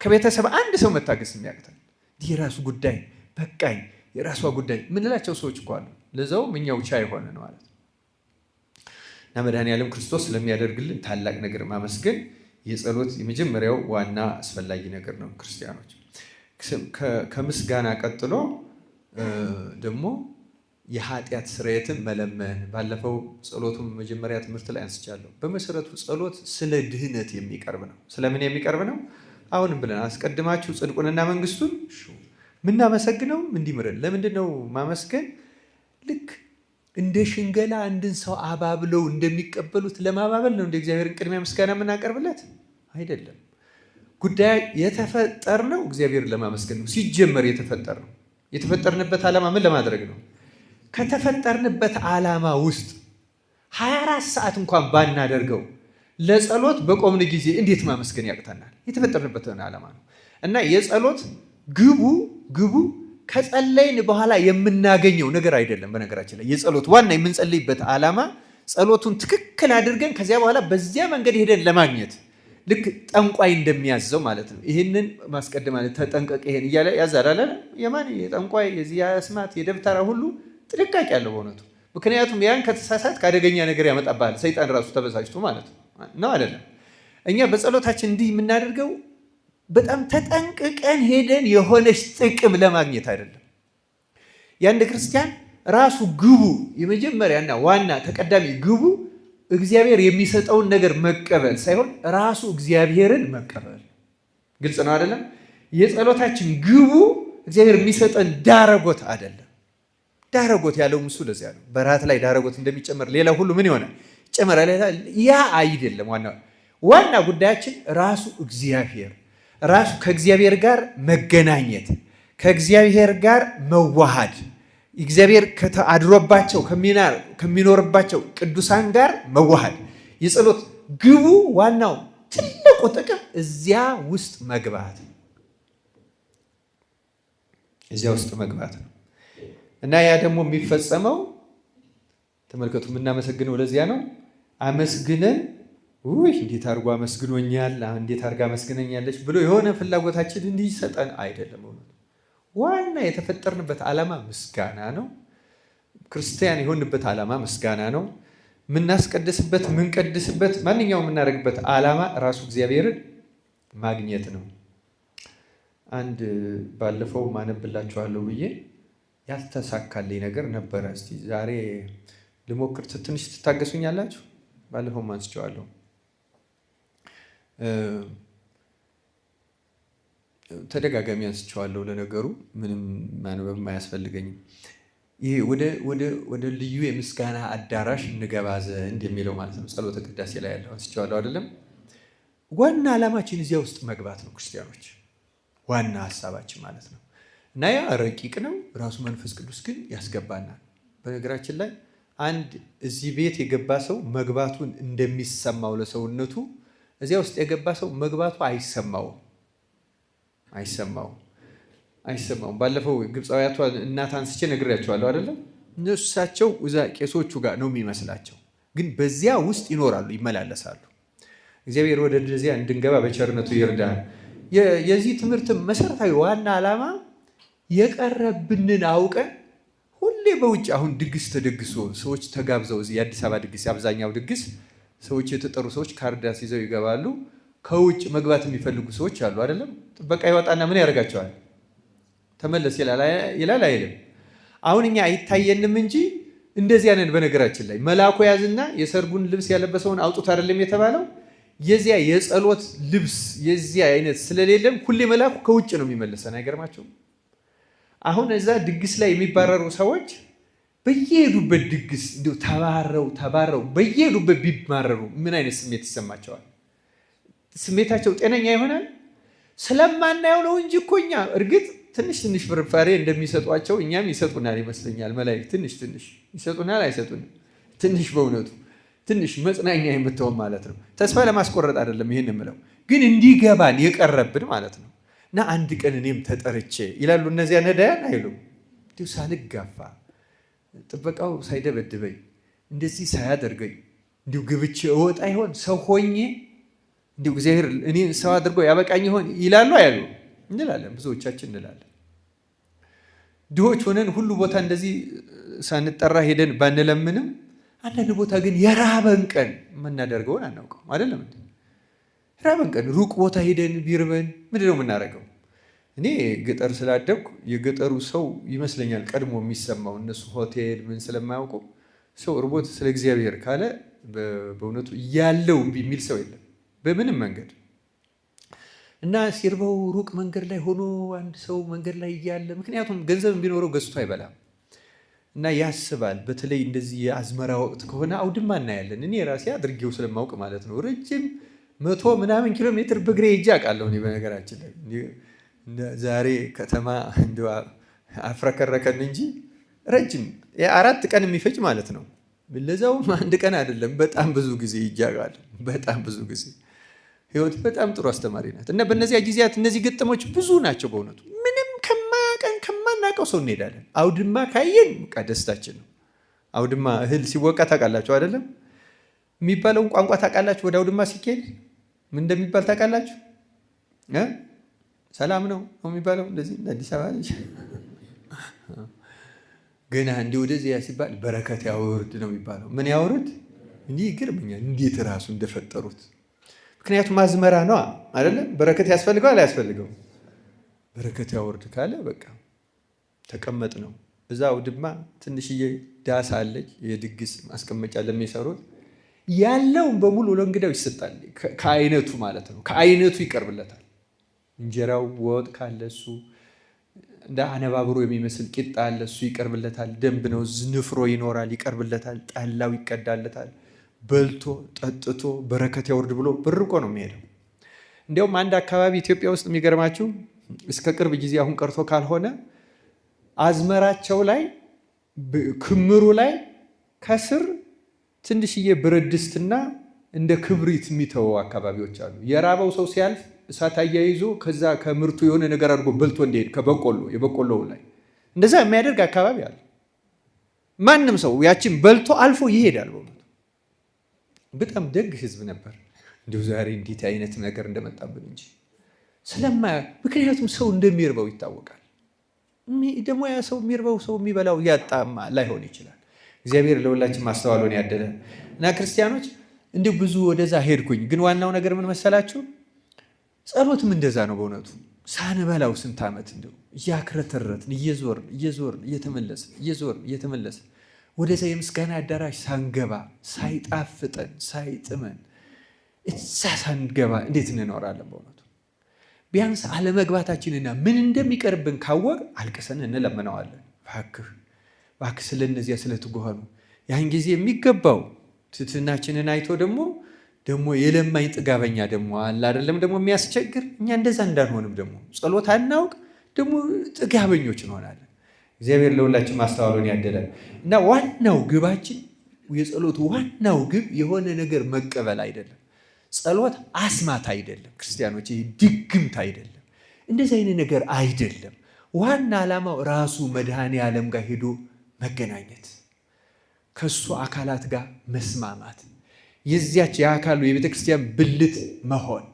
ከቤተሰብ አንድ ሰው መታገስ የሚያቅተን የራሱ ጉዳይ በቃኝ የራሷ ጉዳይ ምንላቸው ሰዎች እኮ አሉ። ለዛውም እኛው ቻይ ሆነ ነው ማለት ነው። እና መድኃኔዓለም ክርስቶስ ስለሚያደርግልን ታላቅ ነገር ማመስገን የጸሎት የመጀመሪያው ዋና አስፈላጊ ነገር ነው። ክርስቲያኖች ከምስጋና ቀጥሎ ደግሞ የኃጢአት ስርየትን መለመን። ባለፈው ጸሎቱን መጀመሪያ ትምህርት ላይ አንስቻለሁ። በመሰረቱ ጸሎት ስለ ድህነት የሚቀርብ ነው። ስለምን የሚቀርብ ነው? አሁንም ብለን አስቀድማችሁ ጽድቁንና መንግስቱን ምናመሰግነው እንዲምረን። ለምንድን ነው ማመስገን? ልክ እንደ ሽንገላ አንድን ሰው አባብለው እንደሚቀበሉት ለማባበል ነው እንደ እግዚአብሔርን ቅድሚያ ምስጋና የምናቀርብለት አይደለም። ጉዳይ የተፈጠርነው እግዚአብሔርን ለማመስገን ነው። ሲጀመር የተፈጠርንበት ዓላማ ምን ለማድረግ ነው? ከተፈጠርንበት ዓላማ ውስጥ 24 ሰዓት እንኳን ባናደርገው ለጸሎት በቆምን ጊዜ እንዴት ማመስገን ያቅተናል? የተፈጠርንበትን ዓላማ ነው። እና የጸሎት ግቡ ከጸለይን በኋላ የምናገኘው ነገር አይደለም። በነገራችን ላይ የጸሎት ዋና የምንጸልይበት ዓላማ ጸሎቱን ትክክል አድርገን ከዚያ በኋላ በዚያ መንገድ ሄደን ለማግኘት ልክ ጠንቋይ እንደሚያዘው ማለት ነው። ይህንን ማስቀደም ማለት ተጠንቀቅ ይሄን እያለ ያዛራለ። የማን የጠንቋይ የዚህ አስማት የደብተራ ሁሉ ጥንቃቄ ያለው በእውነቱ። ምክንያቱም ያን ከተሳሳት ከአደገኛ ነገር ያመጣብሃል። ሰይጣን ራሱ ተበሳጭቶ ማለት ነው አይደለም? እኛ በጸሎታችን እንዲህ የምናደርገው በጣም ተጠንቅቀን ሄደን የሆነች ጥቅም ለማግኘት አይደለም። የአንድ ክርስቲያን ራሱ ግቡ የመጀመሪያና ዋና ተቀዳሚ ግቡ እግዚአብሔር የሚሰጠውን ነገር መቀበል ሳይሆን ራሱ እግዚአብሔርን መቀበል። ግልጽ ነው አይደለም? የጸሎታችን ግቡ እግዚአብሔር የሚሰጠን ዳረጎት አይደለም። ዳረጎት ያለው እሱ ለዚያ ነው። በራት ላይ ዳረጎት እንደሚጨመር ሌላ ሁሉ ምን ይሆናል? ይጨመራል። ያ አይደለም ዋና ጉዳያችን ራሱ እግዚአብሔር ራሱ ከእግዚአብሔር ጋር መገናኘት፣ ከእግዚአብሔር ጋር መዋሃድ፣ እግዚአብሔር አድሮባቸው ከሚኖርባቸው ቅዱሳን ጋር መዋሃድ። የጸሎት ግቡ ዋናው ትልቁ ጥቅም እዚያ ውስጥ መግባት ነው። እና ያ ደግሞ የሚፈጸመው ተመልከቱ፣ የምናመሰግነው ለዚያ ነው። አመስግነን እንዴት አድርጎ አመስግኖኛል፣ እንዴት አድርጋ አመስግነኛለች ብሎ የሆነ ፍላጎታችን እንዲሰጠን አይደለም። ዋና የተፈጠርንበት ዓላማ ምስጋና ነው። ክርስቲያን የሆንበት ዓላማ ምስጋና ነው። የምናስቀድስበት የምንቀድስበት ማንኛውም የምናደርግበት ዓላማ ራሱ እግዚአብሔርን ማግኘት ነው። አንድ ባለፈው ማነብላችኋለሁ ብዬ ያልተሳካልኝ ነገር ነበረ። እስቲ ዛሬ ልሞክር። ትንሽ ትታገሱኛላችሁ? ባለፈው አንስቼዋለሁ። ተደጋጋሚ አንስቼዋለሁ። ለነገሩ ምንም ማንበብ አያስፈልገኝም። ይሄ ወደ ልዩ የምስጋና አዳራሽ እንገባ ዘንድ የሚለው ማለት ነው። ጸሎተ ቅዳሴ ላይ ያለው አንስቼዋለሁ አይደለም? ዋና ዓላማችን እዚያ ውስጥ መግባት ነው። ክርስቲያኖች ዋና ሀሳባችን ማለት ነው። እና ያ ረቂቅ ነው። ራሱ መንፈስ ቅዱስ ግን ያስገባናል። በነገራችን ላይ አንድ እዚህ ቤት የገባ ሰው መግባቱን እንደሚሰማው ለሰውነቱ እዚያ ውስጥ የገባ ሰው መግባቱ አይሰማውም። ባለፈው ግብፃዊያቷ እናት አንስቼ ነግሬያቸዋለሁ አይደለም? እነሳቸው እዛ ቄሶቹ ጋር ነው የሚመስላቸው፣ ግን በዚያ ውስጥ ይኖራሉ፣ ይመላለሳሉ። እግዚአብሔር ወደ እዚያ እንድንገባ በቸርነቱ ይርዳል። የዚህ ትምህርት መሰረታዊ ዋና ዓላማ የቀረብንን አውቀን ሁሌ በውጭ አሁን ድግስ ተደግሶ ሰዎች ተጋብዘው እዚህ የአዲስ አበባ ድግስ የአብዛኛው ድግስ ሰዎች የተጠሩ ሰዎች ካርድ ይዘው ይገባሉ። ከውጭ መግባት የሚፈልጉ ሰዎች አሉ አይደለም? ጥበቃ ይወጣና ምን ያደርጋቸዋል? ተመለስ ይላል አይልም? አሁን እኛ አይታየንም እንጂ እንደዚያ ነን። በነገራችን ላይ መልአኩ ያዝና የሰርጉን ልብስ ያለበሰውን አውጡት አይደለም የተባለው? የዚያ የጸሎት ልብስ የዚያ አይነት ስለሌለም ሁሌ መልአኩ ከውጭ ነው የሚመለሰን። አይገርማቸውም? አሁን እዛ ድግስ ላይ የሚባረሩ ሰዎች በየሄዱበት ድግስ እንዲሁ ተባረው በየሄዱበት ቢማረሩ ምን አይነት ስሜት ይሰማቸዋል? ስሜታቸው ጤነኛ ይሆናል? ስለማናየው ነው እንጂ እኮ እኛ እርግጥ ትንሽ ፍርፋሬ እንደሚሰጧቸው እኛም ይሰጡናል ይመስለኛል። መላእክት ትንሽ ይሰጡናል። አይሰጡንም? ትንሽ በእውነቱ ትንሽ መጽናኛ የምትሆን ማለት ነው። ተስፋ ለማስቆረጥ አይደለም ይህን የምለው፣ ግን እንዲገባን የቀረብን ማለት ነው። እና አንድ ቀን እኔም ተጠርቼ ይላሉ እነዚያ ነዳያን አይሉም? እንዲሁ ሳልጋፋ ጥበቃው ሳይደበድበኝ እንደዚህ ሳያደርገኝ እንዲሁ ግብቼ እወጣ ይሆን ሰው ሆኜ እንዲሁ እግዚአብሔር እኔ ሰው አድርጎ ያበቃኝ ይሆን ይላሉ አያሉ? እንላለን፣ ብዙዎቻችን እንላለን። ድሆች ሆነን ሁሉ ቦታ እንደዚህ ሳንጠራ ሄደን ባንለምንም አንዳንድ ቦታ ግን የራበን ቀን የምናደርገውን አናውቀው አይደለም? ራበን ቀን ሩቅ ቦታ ሄደን ቢርበን ምንድን ነው የምናደርገው? እኔ ገጠር ስላደግኩ የገጠሩ ሰው ይመስለኛል ቀድሞ የሚሰማው። እነሱ ሆቴል ምን ስለማያውቁ ሰው እርቦት ስለ እግዚአብሔር ካለ በእውነቱ እያለው እምቢ የሚል ሰው የለም በምንም መንገድ። እና ሲርበው ሩቅ መንገድ ላይ ሆኖ አንድ ሰው መንገድ ላይ እያለ ምክንያቱም ገንዘብ ቢኖረው ገዝቶ አይበላም እና ያስባል። በተለይ እንደዚህ የአዝመራ ወቅት ከሆነ አውድማ እናያለን። እኔ ራሴ አድርጌው ስለማውቅ ማለት ነው። ረጅም 100 ምናምን ኪሎ ሜትር በእግሬ ሄጄ አውቃለሁ። እኔ በነገራችን ላይ ዛሬ ከተማ እንደው አፍረከረከን እንጂ ረጅም 4 ቀን የሚፈጅ ማለት ነው። ለዛውም አንድ ቀን አይደለም፣ በጣም ብዙ ጊዜ ይጃጋል። በጣም ብዙ ጊዜ ህይወት በጣም ጥሩ አስተማሪ ናት። እና በእነዚያ ጊዜያት እነዚህ ግጥሞች ብዙ ናቸው በእውነቱ። ምንም ከማናውቀው ሰው እንሄዳለን። አውድማ ካየን በቃ ደስታችን ነው። አውድማ እህል ሲወቃ ታውቃላችሁ አይደለም? የሚባለውን ቋንቋ ታውቃላችሁ? ወደ አውድማ ሲኬድ ምን እንደሚባል ታውቃላችሁ? ሰላም ነው የሚባለው። እንደዚህ አዲስ አበባ ልጅ ገና እንዲህ ወደዚያ ሲባል በረከት ያወርድ ነው የሚባለው። ምን ያወርድ? እንዲህ ይገርመኛል እንዴት ራሱ እንደፈጠሩት። ምክንያቱም አዝመራ ነው አይደለም? በረከት ያስፈልገዋል አያስፈልገውም? በረከት ያወርድ ካለ በቃ ተቀመጥ ነው። እዛ አውድማ ትንሽዬ ዳስ አለች፣ የድግስ ማስቀመጫ ለሚሰሩት ያለውን በሙሉ ለእንግዳው ይሰጣል። ከአይነቱ ማለት ነው። ከአይነቱ ይቀርብለታል። እንጀራው ወጥ ካለ እሱ እንደ አነባብሮ የሚመስል ቂጣ አለ፣ እሱ ይቀርብለታል። ደንብ ነው። ዝንፍሮ ይኖራል፣ ይቀርብለታል። ጠላው ይቀዳለታል። በልቶ ጠጥቶ በረከት ያወርድ ብሎ ብርቆ ነው የሚሄደው። እንዲያውም አንድ አካባቢ ኢትዮጵያ ውስጥ የሚገርማችሁ እስከ ቅርብ ጊዜ አሁን ቀርቶ ካልሆነ አዝመራቸው ላይ ክምሩ ላይ ከስር ትንሽዬ ብረት ድስትና እንደ ክብሪት የሚተው አካባቢዎች አሉ። የራበው ሰው ሲያልፍ እሳት አያይዞ ከዛ ከምርቱ የሆነ ነገር አድርጎ በልቶ እንዲሄድ የበቆሎው ላይ እንደዛ የሚያደርግ አካባቢ አለ። ማንም ሰው ያችን በልቶ አልፎ ይሄዳል። በጣም ደግ ህዝብ ነበር። እንዲሁ ዛሬ እንዴት አይነት ነገር እንደመጣብን እንጂ ምክንያቱም ሰው እንደሚርበው ይታወቃል። ደግሞ ያ ሰው የሚርበው ሰው የሚበላው ያጣማ ላይሆን ይችላል። እግዚአብሔር ለሁላችን ማስተዋሉን ያደለን እና ክርስቲያኖች እንዲሁ ብዙ ወደዛ ሄድኩኝ። ግን ዋናው ነገር ምን መሰላችሁ? ጸሎትም እንደዛ ነው በእውነቱ። ሳንበላው ስንት ዓመት እንደው እያክረተረትን እየዞርን እየተመለስን ወደዛ የምስጋና አዳራሽ ሳንገባ ሳይጣፍጠን ሳይጥመን እዛ ሳንገባ እንዴት እንኖራለን? በእውነቱ ቢያንስ አለመግባታችንና ምን እንደሚቀርብን ካወቅ አልቅሰን እንለምነዋለን። እባክህ ስለ እነዚያ ስለ ትጉሃኑ ያን ጊዜ የሚገባው ትሕትናችንን አይቶ ደግሞ የለማኝ ጥጋበኛ ደግሞ አለ አይደለም ደግሞ የሚያስቸግር። እኛ እንደዛ እንዳንሆንም ደግሞ ጸሎት አናውቅ ደግሞ ጥጋበኞች እንሆናለን። እግዚአብሔር ለሁላችን ማስተዋሉን ያደላል። እና ዋናው ግባችን የጸሎቱ ዋናው ግብ የሆነ ነገር መቀበል አይደለም። ጸሎት አስማት አይደለም ክርስቲያኖች፣ ድግምት አይደለም፣ እንደዚህ አይነት ነገር አይደለም። ዋና ዓላማው ራሱ መድኃኔ ዓለም ጋር ሄዶ መገናኘት፣ ከሱ አካላት ጋር መስማማት፣ የዚያች የአካሉ የቤተ ክርስቲያን ብልት መሆን።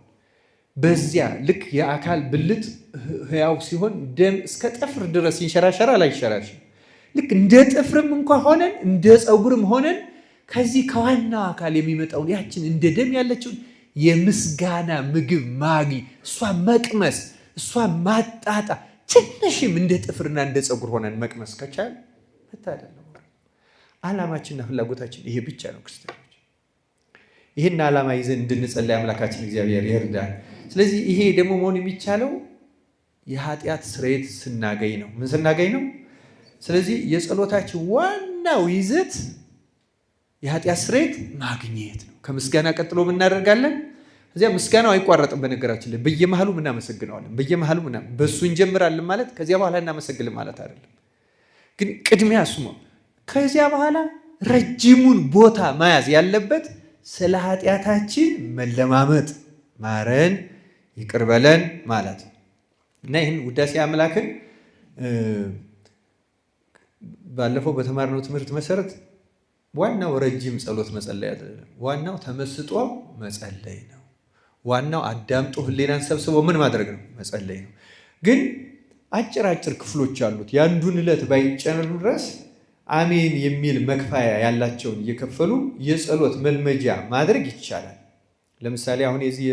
በዚያ ልክ የአካል ብልት ሕያው ሲሆን ደም እስከ ጥፍር ድረስ ይንሸራሸራል አይንሸራሸርም? ልክ እንደ ጥፍርም እንኳ ሆነን እንደ ፀጉርም ሆነን ከዚህ ከዋናው አካል የሚመጣውን ያችን እንደ ደም ያለችውን የምስጋና ምግብ ማጊ እሷ መቅመስ እሷ ማጣጣ ትንሽም እንደ ጥፍርና እንደ ፀጉር ሆነን መቅመስ ከቻል መታደል ነው። ዓላማችንና ፍላጎታችን ይሄ ብቻ ነው ክርስቲያኖች። ይህን ዓላማ ይዘን እንድንጸልይ አምላካችን እግዚአብሔር ይርዳል። ስለዚህ ይሄ ደግሞ መሆን የሚቻለው የኃጢአት ስርየት ስናገኝ ነው። ምን ስናገኝ ነው? ስለዚህ የጸሎታችን ዋናው ይዘት የኃጢአት ስርየት ማግኘት ነው። ከምስጋና ቀጥሎ ምን እናደርጋለን? እዚያ ምስጋናው አይቋረጥም። በነገራችን ላይ በየመሃሉ እናመሰግነዋለን። በየመሃሉ በእሱ እንጀምራለን ማለት ከዚያ በኋላ እናመሰግን ማለት አይደለም። ግን ቅድሚያ እሱ ነው። ከዚያ በኋላ ረጅሙን ቦታ መያዝ ያለበት ስለ ኃጢአታችን መለማመጥ፣ ማረን፣ ይቅር በለን ማለት ነው። እና ይህን ውዳሴ አምላክን ባለፈው በተማርነው ትምህርት መሰረት ዋናው ረጅም ጸሎት መጸለይ አይደለም። ዋናው ተመስጦ መጸለይ ነው። ዋናው አዳምጦ ህሊናን ሰብስቦ ምን ማድረግ ነው? መጸለይ ነው። ግን አጭር ክፍሎች አሉት። የአንዱን ዕለት ባይጨምሩ ድረስ አሜን የሚል መክፋያ ያላቸውን እየከፈሉ የጸሎት መልመጃ ማድረግ ይቻላል። ለምሳሌ አሁን የዚህ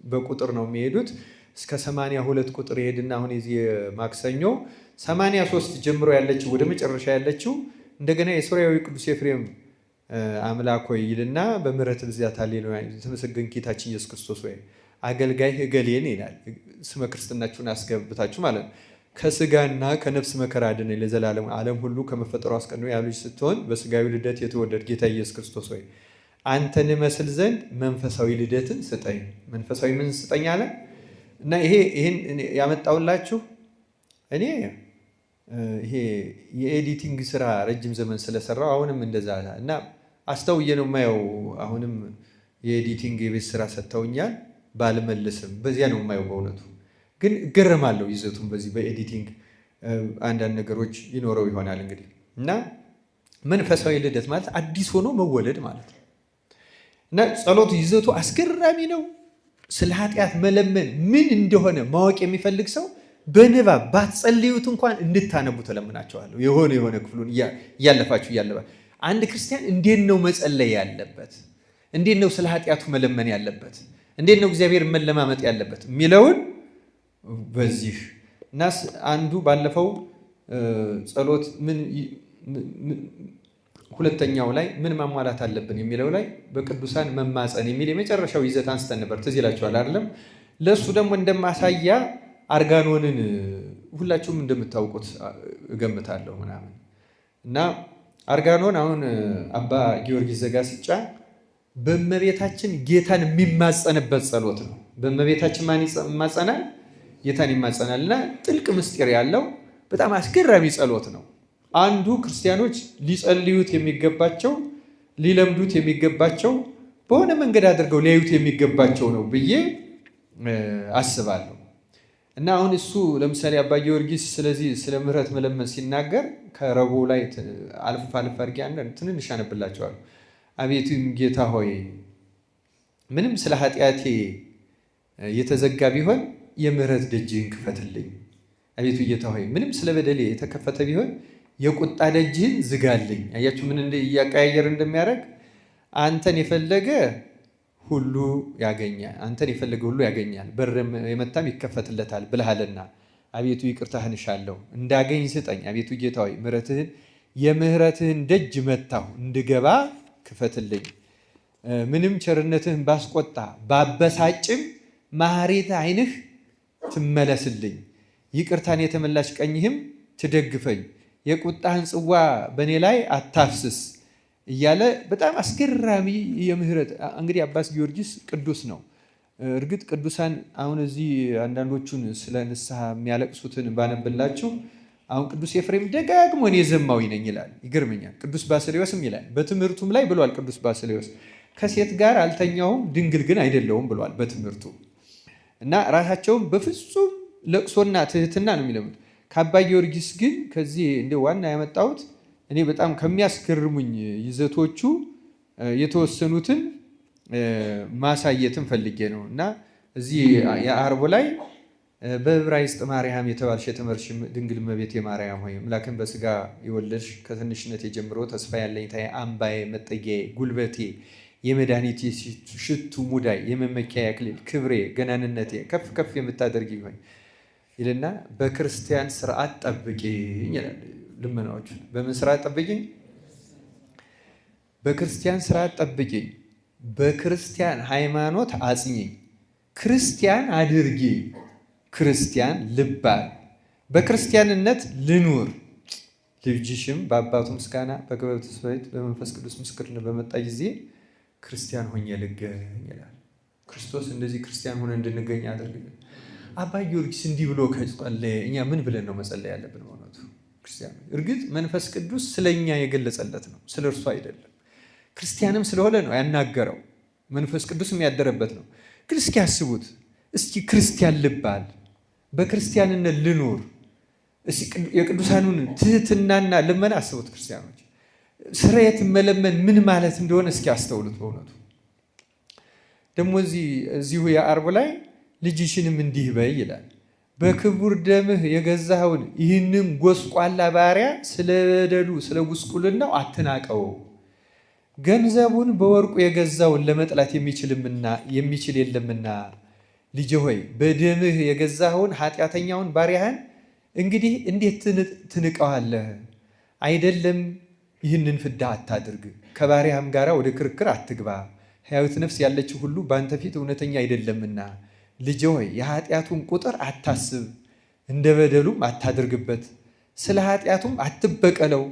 በቁጥር ነው የሚሄዱት እስከ 82 ቁጥር ይሄድና አሁን የዚህ ማክሰኞ 83 ጀምሮ ያለችው ወደ መጨረሻ ያለችው እንደገና የሶርያዊ ቅዱስ ኤፍሬም አምላክ ሆይ ይልና በምሕረት ብዛት ሃሌሉያ የተመሰገንክ ጌታችን ኢየሱስ ክርስቶስ ወይ አገልጋይ እገሌን ይላል። ስመ ክርስትናችሁን አስገብታችሁ ማለት ነው። ከስጋና ከነፍስ መከራ አድነኝ ለዘላለም ዓለም ሁሉ ከመፈጠሩ አስቀድሞ ያው ልጅ ስትሆን በስጋዊ ልደት የተወለድ ጌታ ኢየሱስ ክርስቶስ ወይ አንተን መስል ዘንድ መንፈሳዊ ልደትን ስጠኝ። መንፈሳዊ ምን ስጠኝ አለ እና ይሄን ያመጣውላችሁ እኔ ይሄ የኤዲቲንግ ስራ ረጅም ዘመን ስለሰራው አሁንም እንደዛ እና አስተውዬ ነው የማየው። አሁንም የኤዲቲንግ የቤት ስራ ሰጥተውኛል፣ ባልመልስም በዚያ ነው የማየው። በእውነቱ ግን እገረማለሁ ይዘቱን በዚህ በኤዲቲንግ አንዳንድ ነገሮች ይኖረው ይሆናል እንግዲህ። እና መንፈሳዊ ልደት ማለት አዲስ ሆኖ መወለድ ማለት ነው። እና ጸሎቱ ይዘቱ አስገራሚ ነው። ስለ ኃጢአት መለመን ምን እንደሆነ ማወቅ የሚፈልግ ሰው በንባብ ባትጸልዩት እንኳን እንድታነቡ ተለምናቸዋለሁ። የሆነ ክፍሉን እያለፋችሁ አንድ ክርስቲያን እንዴት ነው መጸለይ ያለበት? እንዴት ነው ስለ ኃጢአቱ መለመን ያለበት? እንዴት ነው እግዚአብሔር መለማመጥ ያለበት የሚለውን በዚህ እና አንዱ ባለፈው ጸሎት ሁለተኛው ላይ ምን ማሟላት አለብን የሚለው ላይ በቅዱሳን መማፀን የሚል የመጨረሻው ይዘት አንስተን ነበር። ትዝ ይላችኋል አይደለም? ለሱ ደግሞ እንደማሳያ አርጋኖንን ሁላችሁም እንደምታውቁት እገምታለሁ ምናምን እና አርጋኖን አሁን አባ ጊዮርጊስ ዘጋስጫ በእመቤታችን ጌታን የሚማጸንበት ጸሎት ነው። በእመቤታችን ማን ይማጸናል? ጌታን ይማጸናል። እና ጥልቅ ምስጢር ያለው በጣም አስገራሚ ጸሎት ነው። አንዱ ክርስቲያኖች ሊጸልዩት የሚገባቸው ሊለምዱት የሚገባቸው በሆነ መንገድ አድርገው ሊያዩት የሚገባቸው ነው ብዬ አስባለሁ። እና አሁን እሱ ለምሳሌ አባ ጊዮርጊስ ስለዚህ ስለ ምሕረት መለመን ሲናገር ከረቡዕ ላይ አልፍ አድርጌ አንዳንድ ትንንሽ አነብላቸዋለሁ። አቤቱ ጌታ ሆይ ምንም ስለ ኃጢአቴ የተዘጋ ቢሆን የምሕረት ደጅህን ክፈትልኝ። አቤቱ ጌታ ሆይ ምንም ስለ በደሌ የተከፈተ ቢሆን የቁጣ ደጅህን ዝጋልኝ። አያችሁ ምን እያቀያየር እንደሚያደርግ። አንተን የፈለገ ሁሉ ያገኛል፣ አንተን የፈለገ ሁሉ ያገኛል፣ በር የመታም ይከፈትለታል ብለሃልና አቤቱ ይቅርታህን እሻለሁ፣ እንዳገኝ ስጠኝ። አቤቱ ጌታ ሆይ ምሕረትህን የምህረትህን ደጅ መታሁ፣ እንድገባ ክፈትልኝ። ምንም ቸርነትህን ባስቆጣ ባበሳጭም መሐሪተ ዓይንህ ትመለስልኝ። ይቅርታን የተመላች ቀኝህም ትደግፈኝ። የቁጣህን ጽዋ በእኔ ላይ አታፍስስ እያለ በጣም አስገራሚ የምህረት እንግዲህ አባ ጊዮርጊስ ቅዱስ ነው። እርግጥ ቅዱሳን አሁን እዚህ አንዳንዶቹን ስለ ንስሐ የሚያለቅሱትን ባነብላችሁ አሁን ቅዱስ ኤፍሬም ደጋግሞ እኔ ዘማዊ ነኝ ይላል። ይገርመኛል። ቅዱስ ባስልዮስም ይላል በትምህርቱም ላይ ብሏል። ቅዱስ ባስልዮስ ከሴት ጋር አልተኛውም ድንግል ግን አይደለውም ብሏል በትምህርቱ እና ራሳቸውን በፍጹም ለቅሶና ትህትና ነው የሚለሙት። ከአባ ጊዮርጊስ ግን ከዚህ እንደ ዋና ያመጣሁት እኔ በጣም ከሚያስገርሙኝ ይዘቶቹ የተወሰኑትን ማሳየትን ፈልጌ ነው እና እዚህ የዓርቡ ላይ በዕብራይስጥ ማርያም የተባልሽ የተመርሽ ድንግል እመቤቴ ማርያም ሆይ አምላክን በስጋ የወለድሽ ከትንሽነቴ ጀምሮ ተስፋ ያለኝታዬ፣ አምባዬ፣ መጠጊያዬ፣ ጉልበቴ፣ የመድኃኒቴ ሽቱ ሙዳይ፣ የመመኪያ አክሊል፣ ክብሬ፣ ገናንነቴ ከፍ ከፍ የምታደርጊ ሆይ ይልና በክርስቲያን ስርዓት ጠብቂኝ ይላል። ልመናዎቹ በምን ስርዓት ጠብቂኝ? በክርስቲያን ስርዓት ጠብቂኝ፣ በክርስቲያን ሃይማኖት አጽኚኝ፣ ክርስቲያን አድርጊ፣ ክርስቲያን ልባል፣ በክርስቲያንነት ልኑር። ልጅሽም በአባቱ ምስጋና በክብር ተስፋይት በመንፈስ ቅዱስ ምስክርነት በመጣ ጊዜ ክርስቲያን ሆኜ ልገኝ ይላል። ክርስቶስ እንደዚህ ክርስቲያን ሆነ እንድንገኝ አድርግልን። አባ ጊዮርጊስ እንዲህ ብሎ ከጸለየ እኛ ምን ብለን ነው መጸለይ ያለብን? በእውነቱ ክርስቲያን እርግጥ መንፈስ ቅዱስ ስለኛ የገለጸለት ነው፣ ስለ እርሱ አይደለም። ክርስቲያንም ስለሆነ ነው ያናገረው፣ መንፈስ ቅዱስም ያደረበት ነው። ግን እስኪ ያስቡት፣ እስኪ ክርስቲያን ልባል፣ በክርስቲያንነት ልኖር። የቅዱሳኑን ትህትናና ልመና አስቡት ክርስቲያኖች። ስርየት መለመን ምን ማለት እንደሆነ እስኪ አስተውሉት። በእውነቱ ደግሞ እዚሁ የዓርቡ ላይ ልጅሽንም እንዲህ በይ ይላል። በክቡር ደምህ የገዛኸውን ይህንን ጎስቋላ ባሪያ ስለ በደሉ ስለ ጉስቁልናው አትናቀው። ገንዘቡን በወርቁ የገዛውን ለመጥላት የሚችል የለምና ልጅ ሆይ በደምህ የገዛኸውን ኃጢአተኛውን ባሪያህን እንግዲህ እንዴት ትንቀዋለህ? አይደለም ይህንን ፍዳ አታድርግ፣ ከባሪያህም ጋር ወደ ክርክር አትግባ። ሕያዊት ነፍስ ያለችው ሁሉ በአንተ ፊት እውነተኛ አይደለምና ልጅ ሆይ የኃጢአቱን ቁጥር አታስብ፣ እንደ በደሉም አታድርግበት። ስለ ኃጢአቱም አትበቀለው።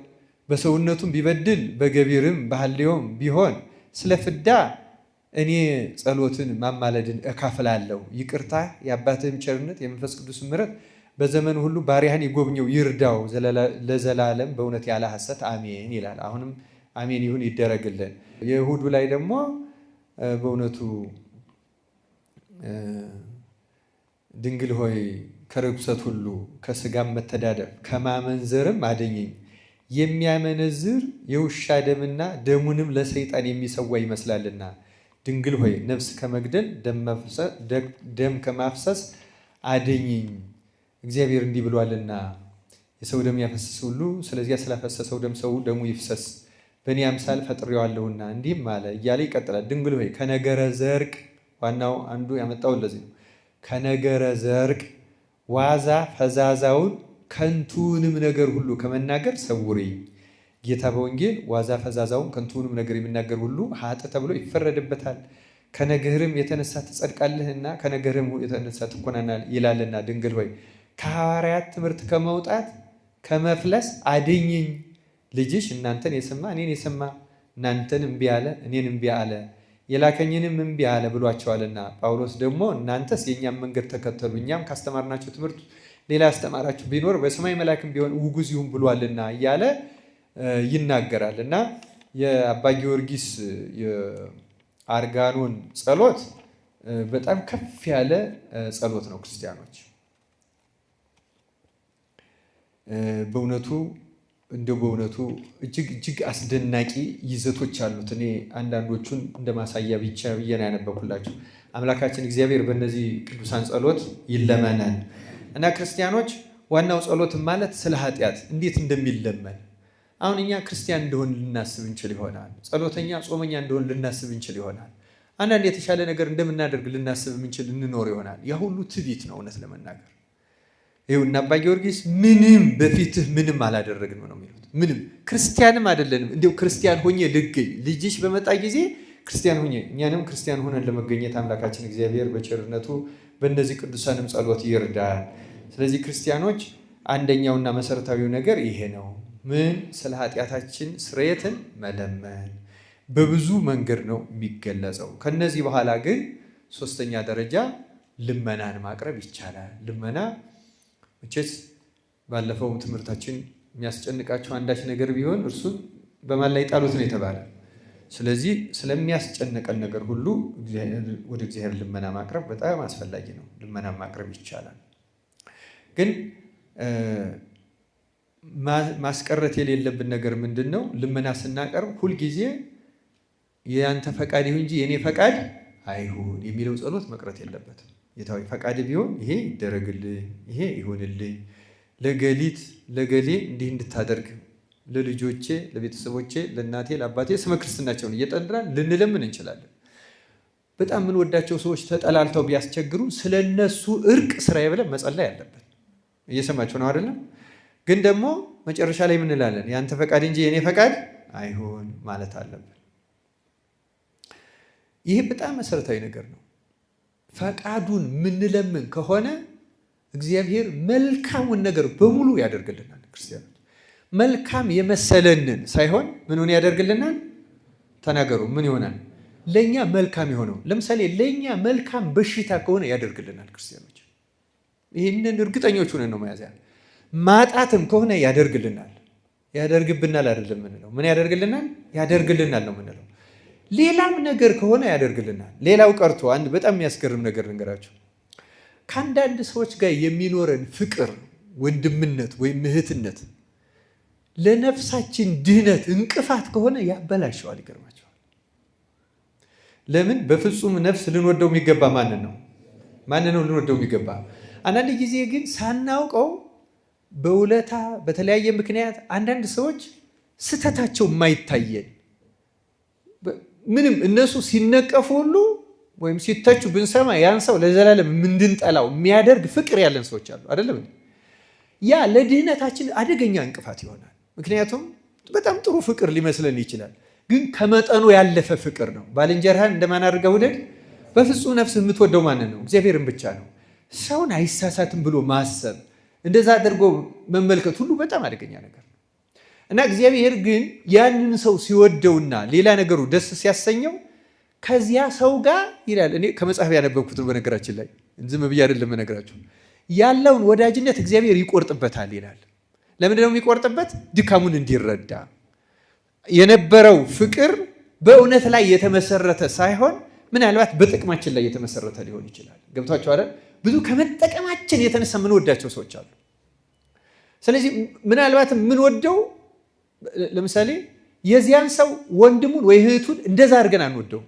በሰውነቱም ቢበድል በገቢርም በሐልዮም ቢሆን ስለ ፍዳ እኔ ጸሎትን ማማለድን እካፍላለሁ። ይቅርታ የአባትህም ቸርነት የመንፈስ ቅዱስ ምሕረት በዘመን ሁሉ ባሪያህን ይጎብኘው ይርዳው ለዘላለም በእውነት ያለ ሐሰት አሜን ይላል። አሁንም አሜን ይሁን ይደረግልን። የእሁዱ ላይ ደግሞ በእውነቱ ድንግል ሆይ ከርኩሰት ሁሉ ከስጋም መተዳደር ከማመንዘርም አድኝኝ። የሚያመነዝር የውሻ ደምና ደሙንም ለሰይጣን የሚሰዋ ይመስላልና ድንግል ሆይ ነፍስ ከመግደል ደም ከማፍሰስ አድኝኝ። እግዚአብሔር እንዲህ ብሏልና የሰው ደም ያፈሰሰ ሁሉ ስለዚያ ስላፈሰሰው ደም ሰው ደሙ ይፍሰስ፣ በእኔ አምሳል ፈጥሬዋለሁና እንዲህም አለ እያለ ይቀጥላል። ድንግል ሆይ ከነገረ ዘርቅ፣ ዋናው አንዱ ያመጣው ለዚህ ነው። ከነገረ ዘርቅ ዋዛ ፈዛዛውን ከንቱንም ነገር ሁሉ ከመናገር ሰውሪኝ። ጌታ በወንጌል ዋዛ ፈዛዛውን ከንቱንም ነገር የሚናገር ሁሉ ኃጥእ ተብሎ ይፈረድበታል፣ ከነገርም የተነሳ ትጸድቃለህና ከነገርም የተነሳ ትኮናናል ይላልና ድንግል ሆይ ከሐዋርያት ትምህርት ከመውጣት ከመፍለስ አድኝኝ። ልጅሽ እናንተን የሰማ እኔን የሰማ እናንተን እምቢ አለ እኔን እምቢ አለ የላከኝንም እምቢ አለ ብሏቸዋልና። ጳውሎስ ደግሞ እናንተስ የእኛም መንገድ ተከተሉ እኛም ካስተማርናቸው ትምህርት ሌላ ያስተማራችሁ ቢኖር በሰማይ መልአክም ቢሆን ውጉዝ ይሁን ብሏልና እያለ ይናገራል። እና የአባ ጊዮርጊስ የአርጋኖን ጸሎት በጣም ከፍ ያለ ጸሎት ነው። ክርስቲያኖች በእውነቱ እጅግ አስደናቂ ይዘቶች አሉት። እኔ አንዳንዶቹን እንደ ማሳያ ብቻ ብዬ ነው ያነበብኩላችሁ። አምላካችን እግዚአብሔር በእነዚህ ቅዱሳን ጸሎት ይለመናል። እና ክርስቲያኖች ዋናው ጸሎት ማለት ስለ ኃጢአት እንዴት እንደሚለመን አሁን እኛ ክርስቲያን እንደሆን ልናስብ እንችል ይሆናል። ጸሎተኛ ጾመኛ እንደሆን ልናስብ እንችል ይሆናል። አንዳንድ የተሻለ ነገር እንደምናደርግ ልናስብ እንችል እንኖር ይሆናል። ያ ሁሉ ትዕቢት ነው እውነት ለመናገር። ይኸውና አባ ጊዮርጊስ ምንም በፊትህ ምንም አላደረግንም ነው የሚሉት። ምንም ክርስቲያንም አይደለንም። እንዲሁ ክርስቲያን ሆኜ ልገኝ ልጅሽ በመጣ ጊዜ ክርስቲያን ሆኜ እኛንም ክርስቲያን ሆነን ለመገኘት አምላካችን እግዚአብሔር በቸርነቱ በእነዚህ ቅዱሳንም ጸሎት ይርዳል። ስለዚህ ክርስቲያኖች አንደኛውና መሰረታዊው ነገር ይሄ ነው። ምን? ስለ ኃጢአታችን ስርየትን መለመን በብዙ መንገድ ነው የሚገለጸው። ከነዚህ በኋላ ግን ሶስተኛ ደረጃ ልመናን ማቅረብ ይቻላል። ልመና መቼስ ባለፈው ትምህርታችን የሚያስጨንቃቸው አንዳች ነገር ቢሆን እርሱን በማን ላይ ጣሉት ነው የተባለ። ስለዚህ ስለሚያስጨንቀን ነገር ሁሉ ወደ እግዚአብሔር ልመና ማቅረብ በጣም አስፈላጊ ነው። ልመና ማቅረብ ይቻላል። ግን ማስቀረት የሌለብን ነገር ምንድን ነው? ልመና ስናቀርብ ሁልጊዜ የአንተ ፈቃድ ይሁን እንጂ የኔ ፈቃድ አይሁን የሚለው ጸሎት መቅረት የለበትም። ጌታዊ ፈቃድ ቢሆን ይሄ ይደረግልኝ፣ ይሄ ይሁንልኝ፣ ለገሊት ለገሌ እንዲህ እንድታደርግ ለልጆቼ፣ ለቤተሰቦቼ፣ ለእናቴ፣ ለአባቴ ስመ ክርስትናቸውን እየጠራን ልንለምን እንችላለን። በጣም የምንወዳቸው ሰዎች ተጠላልተው ቢያስቸግሩ ስለነሱ እርቅ ስራዬ ብለን መጸለይ አለብን። እየሰማችሁ ነው አይደለም? ግን ደግሞ መጨረሻ ላይ ምን እንላለን? ያንተ ፈቃድ እንጂ የኔ ፈቃድ አይሁን ማለት አለብን። ይህ በጣም መሰረታዊ ነገር ነው። ፈቃዱን ምንለምን ከሆነ እግዚአብሔር መልካሙን ነገር በሙሉ ያደርግልናል። ክርስቲያኖች መልካም የመሰለንን ሳይሆን ምንን ያደርግልናል? ተናገሩ። ምን ይሆናል? ለኛ መልካም የሆነው ለምሳሌ ለኛ መልካም በሽታ ከሆነ ያደርግልናል። ክርስቲያኖች ይህንን እርግጠኞች ሆነን ነው መያዝ። ማጣትም ከሆነ ያደርግልናል። ያደርግብናል አይደለም ምንለው። ምን ያደርግልናል? ያደርግልናል ነው ምንለው። ሌላም ነገር ከሆነ ያደርግልናል። ሌላው ቀርቶ አንድ በጣም የሚያስገርም ነገር ልንገራቸው። ከአንዳንድ ሰዎች ጋር የሚኖረን ፍቅር፣ ወንድምነት ወይም እህትነት ለነፍሳችን ድህነት እንቅፋት ከሆነ ያበላሸዋል። ይገርማቸዋል። ለምን? በፍጹም ነፍስ ልንወደው የሚገባ ማንን ነው? ማንን ነው ልንወደው የሚገባ? አንዳንድ ጊዜ ግን ሳናውቀው በውለታ በተለያየ ምክንያት አንዳንድ ሰዎች ስተታቸው የማይታየን ምንም እነሱ ሲነቀፉ ሁሉ ወይም ሲተቹ ብንሰማ ያን ሰው ለዘላለም እንድንጠላው የሚያደርግ ፍቅር ያለን ሰዎች አሉ። አይደለም? ያ ለድህነታችን አደገኛ እንቅፋት ይሆናል። ምክንያቱም በጣም ጥሩ ፍቅር ሊመስለን ይችላል፣ ግን ከመጠኑ ያለፈ ፍቅር ነው። ባልንጀራህን እንደማን አድርገህ ውደድ። በፍጹም ነፍስ የምትወደው ማንን ነው? እግዚአብሔርን ብቻ ነው። ሰውን አይሳሳትም ብሎ ማሰብ፣ እንደዛ አድርጎ መመልከት ሁሉ በጣም አደገኛ ነገር ነው እና እግዚአብሔር ግን ያንን ሰው ሲወደውና ሌላ ነገሩ ደስ ሲያሰኘው ከዚያ ሰው ጋር ይላል። እኔ ከመጽሐፍ ያነበብኩት ነው በነገራችን ላይ ዝም ብዬ አይደለም ነገራችሁ። ያለውን ወዳጅነት እግዚአብሔር ይቆርጥበታል ይላል። ለምንድን ነው የሚቆርጥበት? ድካሙን እንዲረዳ። የነበረው ፍቅር በእውነት ላይ የተመሰረተ ሳይሆን ምናልባት በጥቅማችን ላይ የተመሰረተ ሊሆን ይችላል። ገብቷችሁ አይደል? ብዙ ከመጠቀማችን የተነሳ የምንወዳቸው ሰዎች አሉ። ስለዚህ ምናልባት የምንወደው ለምሳሌ የዚያን ሰው ወንድሙን ወይ እህቱን እንደዛ አድርገን አንወደው።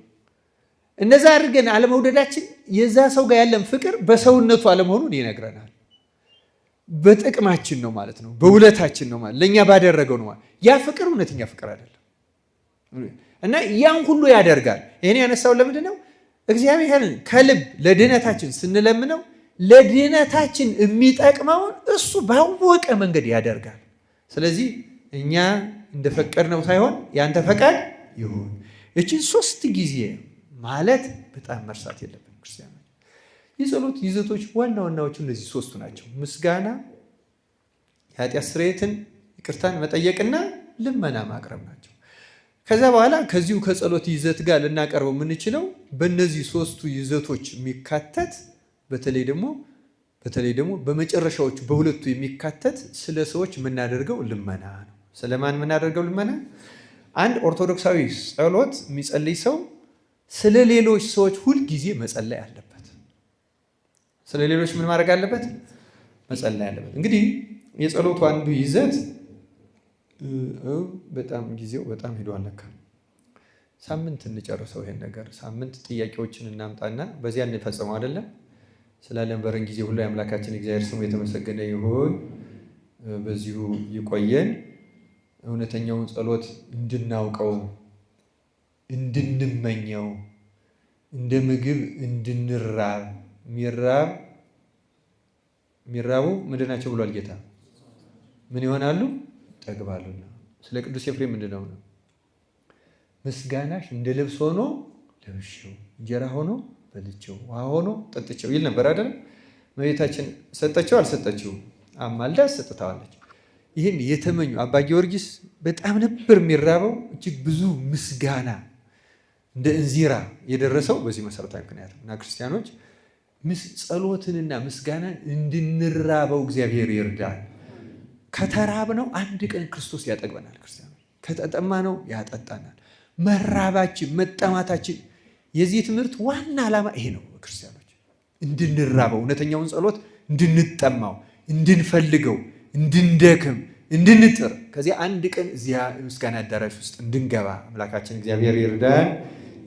እንደዛ አድርገን አለመውደዳችን የዛ ሰው ጋር ያለን ፍቅር በሰውነቱ አለመሆኑን ይነግረናል። በጥቅማችን ነው ማለት ነው፣ በውለታችን ነው ማለት ለእኛ ባደረገው ነው ማለት። ያ ፍቅር እውነተኛ ፍቅር አይደለም እና ያን ሁሉ ያደርጋል። ይህን ያነሳው ለምንድን ነው? እግዚአብሔርን ከልብ ለድህነታችን ስንለምነው ለድህነታችን የሚጠቅመውን እሱ ባወቀ መንገድ ያደርጋል። ስለዚህ እኛ እንደፈቀድነው ሳይሆን ያንተ ፈቃድ ይሁን። እችን 3 ጊዜ ማለት በጣም መርሳት የለብን ክርስቲያኖች። የጸሎት ይዘቶች ዋና ዋናዎቹ እነዚህ 3ቱ ናቸው። ምስጋና፣ የኃጢአት ስርየትን ይቅርታን መጠየቅና ልመና ማቅረብ ናቸው። ከዛ በኋላ ከዚሁ ከጸሎት ይዘት ጋር ልናቀርበው የምንችለው በእነዚህ 3ቱ ይዘቶች የሚካተት በተለይ ደግሞ በመጨረሻዎቹ በሁለቱ የሚካተት ስለ ሰዎች የምናደርገው ልመና ነው። ስለማን የምናደርገው ልመና? አንድ ኦርቶዶክሳዊ ጸሎት የሚጸልይ ሰው ስለ ሌሎች ሰዎች ሁልጊዜ መጸለይ አለበት። ስለ ሌሎች ምን ማድረግ አለበት? መጸለይ አለበት። እንግዲህ የጸሎቱ አንዱ ይዘት በጣም ጊዜው በጣም ሄዷል። ለካ ሳምንት እንጨርሰው ይሄን ነገር። ሳምንት ጥያቄዎችን እናምጣና በዚያ እንፈጽመው አይደለም። ስላልነበረን ጊዜ ሁሉ የአምላካችን እግዚአብሔር ስሙ የተመሰገነ ይሁን። በዚሁ ይቆየን። እውነተኛውን ጸሎት እንድናውቀው፣ እንድንመኘው፣ እንደ ምግብ እንድንራብ። የሚራቡ ምንድን ናቸው ብሏል ጌታ? ምን ይሆናሉ? ጠግባሉና። ስለ ቅዱስ ኤፍሬም ምንድን ነው? ምስጋናሽ እንደ ልብስ ሆኖ ለብሼው፣ እንጀራ ሆኖ በልቼው፣ ውሃ ሆኖ ጠጥቼው ይል ነበር አይደለም? እመቤታችን ሰጠችው አልሰጠችው? አማልዳ ሰጥታዋለች። ይህን የተመኙ አባ ጊዮርጊስ በጣም ነበር የሚራበው። እጅግ ብዙ ምስጋና እንደ እንዚራ የደረሰው በዚህ መሰረታዊ ምክንያት እና ክርስቲያኖች ጸሎትንና ምስጋናን እንድንራበው እግዚአብሔር ይርዳል። ከተራብነው አንድ ቀን ክርስቶስ ያጠግበናል። ክርስቲያኖች ከተጠማነው ያጠጣናል። መራባችን መጠማታችን የዚህ ትምህርት ዋና ዓላማ ይሄ ነው። ክርስቲያኖች እንድንራበው፣ እውነተኛውን ጸሎት እንድንጠማው፣ እንድንፈልገው፣ እንድንደክም፣ እንድንጥር፣ ከዚያ አንድ ቀን እዚያ ምስጋና አዳራሽ ውስጥ እንድንገባ አምላካችን እግዚአብሔር ይርዳን።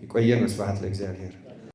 ይቆየን። ስብሐት ለእግዚአብሔር።